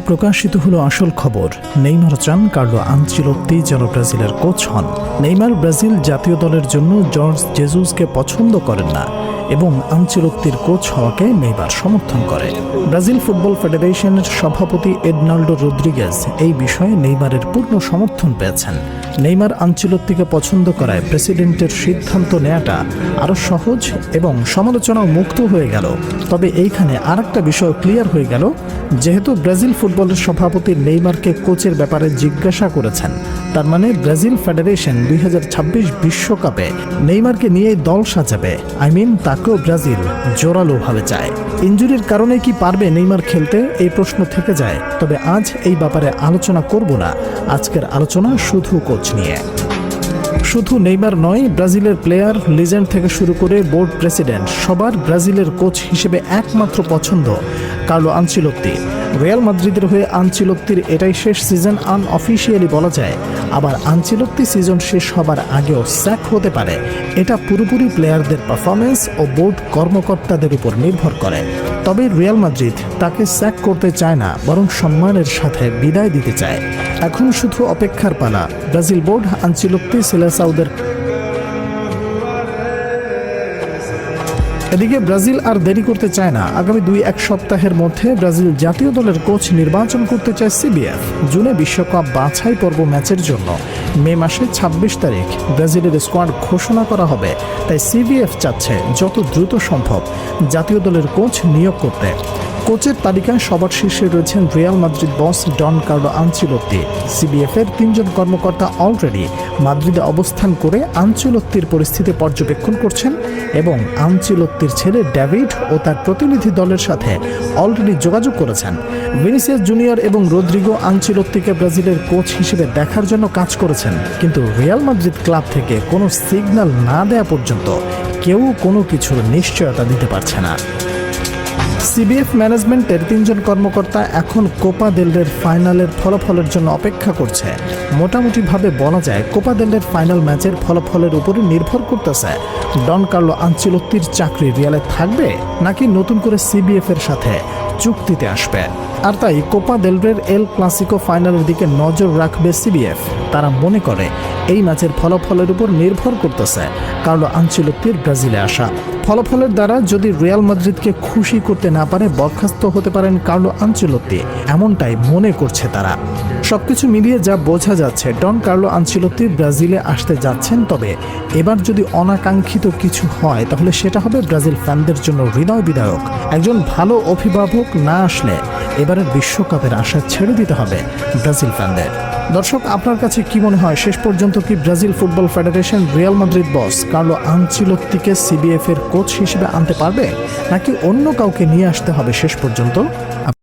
প্রকাশিত হলো আসল খবর। নেইমার চান কার্লো আনচেলত্তি যেন ব্রাজিলের কোচ হন। নেইমার ব্রাজিল জাতীয় দলের জন্য জর্জ জেজুসকে পছন্দ করেন না এবং আনচেলত্তির কোচ হওয়াকে নেইমার সমর্থন করে। ব্রাজিল ফুটবল ফেডারেশনের সভাপতি এডনাল্ডো রদ্রিগেজ এই বিষয়ে নেইমারের পূর্ণ সমর্থন পেয়েছেন। নেইমার আনচেলত্তিকে পছন্দ করায় প্রেসিডেন্টের সিদ্ধান্ত নেওয়াটা আরও সহজ এবং সমালোচনা মুক্ত হয়ে গেল। তবে এইখানে আরেকটা বিষয় ক্লিয়ার হয়ে গেল, যেহেতু ব্রাজিল ফুটবলের সভাপতি নেইমারকে কোচের ব্যাপারে জিজ্ঞাসা করেছেন, তার মানে ব্রাজিল ফেডারেশন 2026 বিশ্বকাপে নেইমারকে নিয়েই দল সাজাবে। তাকেও ব্রাজিল জোরালোভাবে চায়। ইনজুরির কারণে কি পারবে নেইমার খেলতে, এই প্রশ্ন থেকে যায়। তবে আজ এই ব্যাপারে আলোচনা করব না। আজকের আলোচনা শুধু কোচ নিয়ে। শুধু নেইমার নয়, ব্রাজিলের প্লেয়ার, লিজেন্ড থেকে শুরু করে বোর্ড প্রেসিডেন্ট সবার ব্রাজিলের কোচ হিসেবে একমাত্র পছন্দ কার্লো আনচেলত্তি। রিয়াল মাদ্রিদের হয়ে আনচেলত্তির এটাই শেষ সিজন আনঅফিশিয়ালি বলা যায়। আবার আনচেলত্তি সিজন শেষ হবার আগেও স্যাক হতে পারে। এটা পুরোপুরি প্লেয়ারদের পারফরমেন্স ও বোর্ড কর্মকর্তাদের উপর নির্ভর করে। তবে রিয়াল মাদ্রিদ তাকে স্যাক করতে চায় না, বরং সম্মানের সাথে বিদায় দিতে চায়। এখন শুধু অপেক্ষার পালা। ব্রাজিল বোর্ড আনচেলত্তি সিলেসাউদের। এদিকে ব্রাজিল আর দেরি করতে চায় না। আগামী 2-1 সপ্তাহের মধ্যে ব্রাজিল জাতীয় দলের কোচ নির্বাচন করতে চায় সিবিএফ। জুনে বিশ্বকাপ বাছাই পর্ব ম্যাচের জন্য মে মাসে 26 তারিখ ব্রাজিলের স্কোয়াড ঘোষণা করা হবে। তাই সিবিএফ চাচ্ছে যত দ্রুত সম্ভব জাতীয় দলের কোচ নিয়োগ করতে। কোচের তালিকায় সবার শীর্ষে রয়েছেন রিয়াল মাদ্রিদ বস ডন কার্লো আনচেলত্তি। সিবিএফের 3 জন কর্মকর্তা অলরেডি মাদ্রিদে অবস্থান করে আনচেলত্তির পরিস্থিতি পর্যবেক্ষণ করছেন এবং আনচেলত্তির ছেলে ডেভিড ও তার প্রতিনিধি দলের সাথে অলরেডি যোগাযোগ করেছেন। ভিনিসিয়াস জুনিয়র এবং রদ্রিগো আনচেলত্তিকে ব্রাজিলের কোচ হিসেবে দেখার জন্য কাজ করেছেন, কিন্তু রিয়াল মাদ্রিদ ক্লাব থেকে কোনো সিগন্যাল না দেওয়া পর্যন্ত কেউ কোনো কিছুর নিশ্চয়তা দিতে পারছে না। সিবিএফ ম্যানেজমেন্টের 3 জন কর্মকর্তা এখন কোপা দেল রের ফাইনালের ফলাফলের জন্য অপেক্ষা করছে। মোটামুটিভাবে বলা যায় কোপা দেল রের ফাইনাল ম্যাচের ফলাফলের উপরে নির্ভর করতেছে ডন কার্লো আনচেলত্তির চাকরি রিয়ালে থাকবে নাকি নতুন করে সিবিএফ এর সাথে চুক্তিতে আসবে। আর তাই কোপা দেল রের এল ক্লাসিকো ফাইনালের দিকে নজর রাখবে সিবিএফ। তারা মনে করে এই ম্যাচের ফলাফলের উপর নির্ভর করতেছে কার্লো আনচেলত্তির ব্রাজিলে আসা। ফলাফলের দ্বারা যদি রিয়াল মাদ্রিদকে খুশি করতে না পারে বরখাস্ত হতে পারেন কার্লো আনচেলত্তি, এমনটাই মনে করছে তারা। সবকিছু মিলিয়ে যা বোঝা যাচ্ছে, ডন কার্লো আনচেলত্তি ব্রাজিলে আসতে যাচ্ছেন। তবে এবার যদি অনাকাঙ্ক্ষিত কিছু হয় তাহলে সেটা হবে ব্রাজিল ফ্যানদের জন্য হৃদয় বিদারক। একজন ভালো অভিভাবক না আসলে এবারের বিশ্বকাপের আশা ছেড়ে দিতে হবে ব্রাজিল ফ্যানদের। দর্শক, আপনার কাছে কি মনে হয়, শেষ পর্যন্ত কি Brazil football federation Real Madrid boss Carlo আনচেলত্তিকে সিবিএফ এর কোচ হিসেবে আনতে পারবে নাকি অন্য কাউকে নিয়ে আসতে হবে শেষ পর্যন্ত?